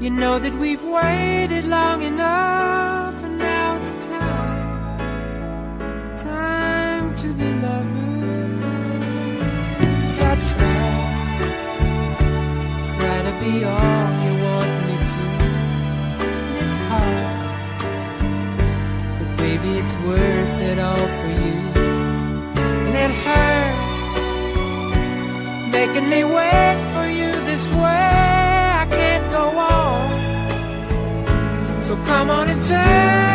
You know that we've waited long enough, and now it's time to be lovers. I try to be all you want me to, and it's hard, but baby it's worth it all for you. And it hurts making me wait for you this way. I can't go on, so come on and turn